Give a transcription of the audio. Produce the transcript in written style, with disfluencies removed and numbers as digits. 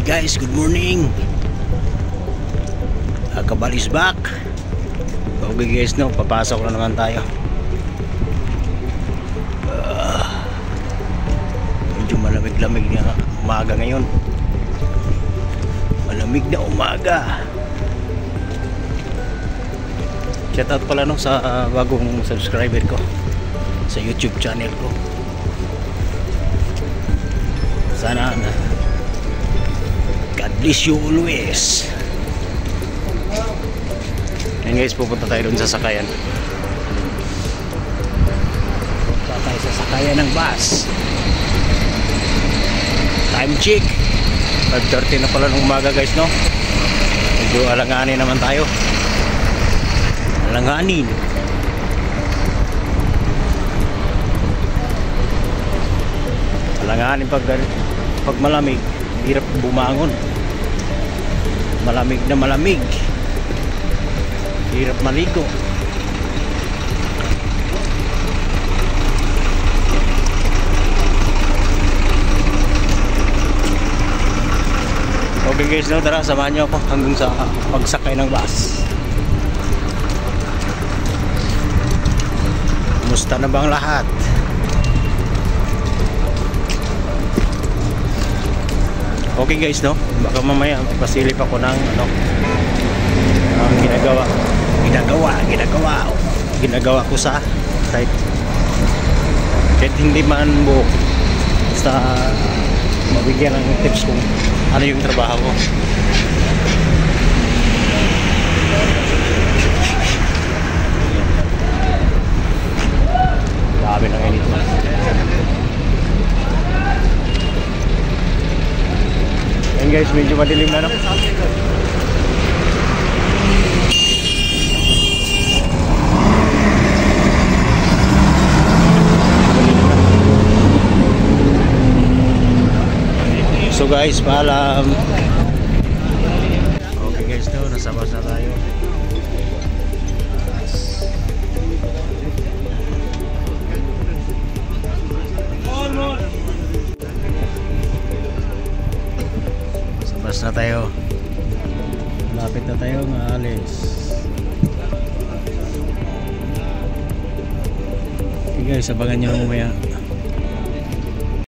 Hey guys, good morning. Kabal is back. Okay guys, no, papasok na naman tayo. Medyo malamig-lamig na umaga ngayon. Malamig na umaga. Shoutout pala no sa bagong subscriber ko sa YouTube channel ko. Sana na God bless you always. Ayan guys, pupunta tayo dun sa sakayan. Pupunta tayo sa sakayan ng bus. Time check 5:30 na pala ng umaga guys, no? Medyo alanganin naman tayo. Alanganin. Alanganin pag malamig, hirap bumangon. Malamig na malamig, hirap maligo. Okay guys, no, tara samahan nyo ako hanggang sa pagsakay ng bus. Kumusta na bang lahat? Okay guys, no, baka mamaya pasilip ako ng ano, ginagawa ko sa site. Kahit hindi man buo, basta mabigyan ng tips kung ano yung trabaho ko. Dami ng init na. Ayan guys, medyo madilim na, no? So guys, paalam. Okay guys, no, nasa bus na tayo. Nasa bus na tayo. Malapit na tayo maalis. Okay guys, abangan nyo mamaya.